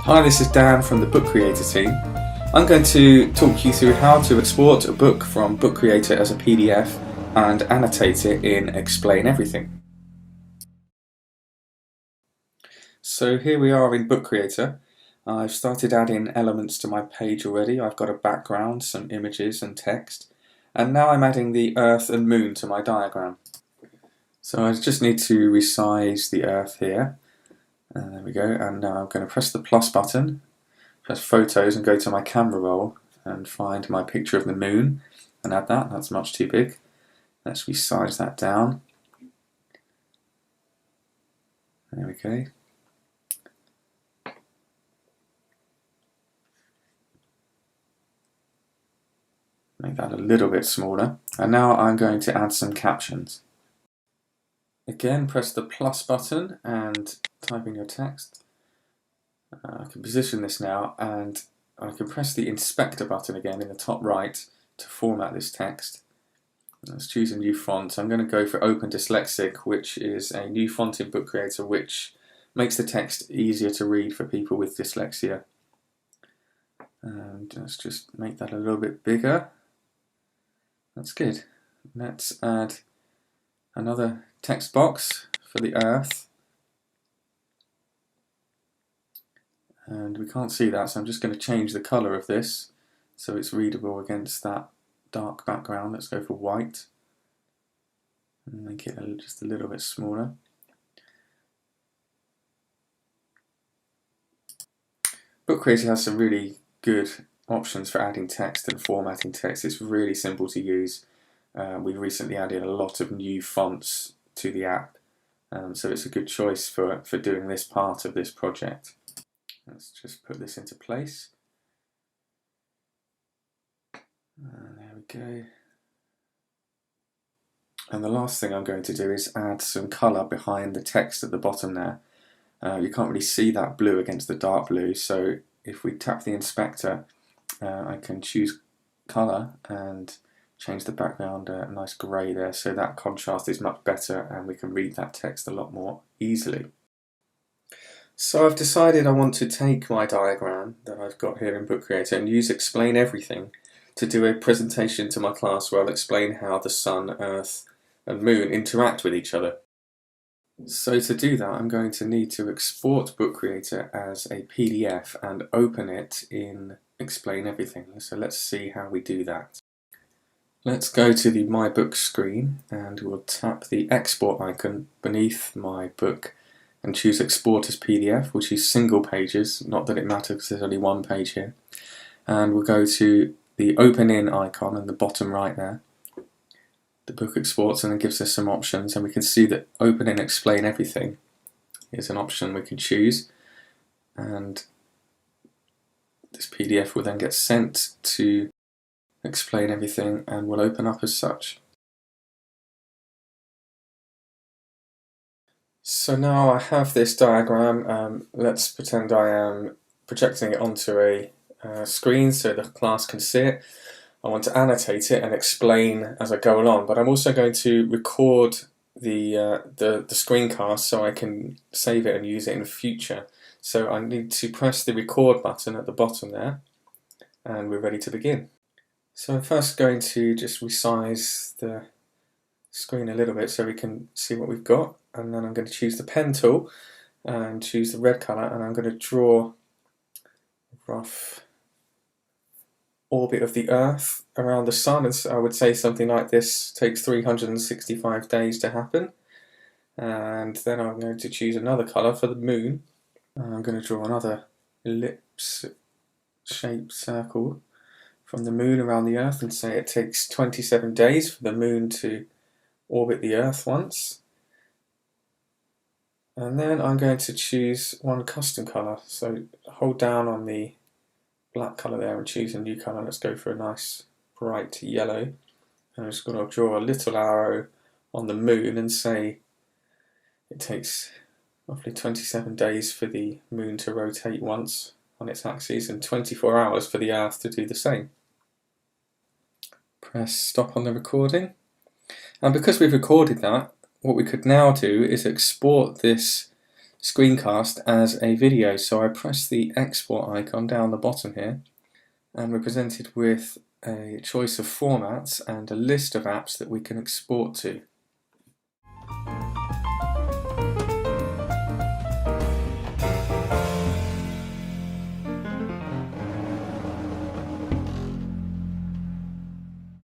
Hi, this is Dan from the Book Creator team. I'm going to talk you through how to export a book from Book Creator as a PDF and annotate it in Explain Everything. So here we are in Book Creator. I've started adding elements to my page already. I've got a background, some images and text, and now I'm adding the Earth and Moon to my diagram. So I just need to resize the Earth here. And there we go, and now I'm going to press the plus button, press photos and go to my camera roll and find my picture of the moon and add that. That's much too big. Let's resize that down. There we go. Make that a little bit smaller. And now I'm going to add some captions. Again, press the plus button and type in your text. I can position this now, and I can press the inspector button again in the top right to format this text. Let's choose a new font. I'm going to go for Open Dyslexic, which is a new font in Book Creator which makes the text easier to read for people with dyslexia. And let's just make that a little bit bigger. That's good. Let's add another text box for the Earth. And we can't see that, so I'm just going to change the colour of this so it's readable against that dark background. Let's go for white and make it just a little bit smaller. Book Creator has some really good options for adding text and formatting text. It's really simple to use. We've recently added a lot of new fonts to the app, so it's a good choice for doing this part of this project. Let's just put this into place. There we go. And the last thing I'm going to do is add some colour behind the text at the bottom there. You can't really see that blue against the dark blue, so if we tap the inspector, I can choose colour and change the background a nice grey there, so that contrast is much better and we can read that text a lot more easily. So I've decided I want to take my diagram that I've got here in Book Creator and use Explain Everything to do a presentation to my class where I'll explain how the Sun, Earth and Moon interact with each other. So to do that, I'm going to need to export Book Creator as a PDF and open it in Explain Everything. So let's see how we do that. Let's go to the My Book screen and we'll tap the export icon beneath my book and choose Export as PDF, which is single pages, not that it matters because there's only one page here. And we'll go to the Open In icon in the bottom right there. The book exports and it gives us some options, and we can see that Open In Explain Everything is an option we can choose, and this PDF will then get sent to Explain Everything and will open up as such. So now I have this diagram. Let's pretend I am projecting it onto a screen so the class can see it. I want to annotate it and explain as I go along, but I'm also going to record the screencast so I can save it and use it in the future. So I need to press the record button at the bottom there, and we're ready to begin. So I'm first going to just resize the screen a little bit so we can see what we've got, and then I'm going to choose the pen tool and choose the red colour, and I'm going to draw a rough orbit of the Earth around the Sun, and so I would say something like this takes 365 days to happen. And then I'm going to choose another colour for the Moon. And I'm going to draw another ellipse shaped circle from the Moon around the Earth and say it takes 27 days for the Moon to orbit the Earth once. And then I'm going to choose one custom colour, so hold down on the black colour there and choose a new colour. Let's go for a nice bright yellow. And I'm just going to draw a little arrow on the Moon and say it takes roughly 27 days for the Moon to rotate once on its axis and 24 hours for the Earth to do the same. Press stop on the recording. And because we've recorded that, what we could now do is export this screencast as a video. So I press the export icon down the bottom here, and we're presented with a choice of formats and a list of apps that we can export to.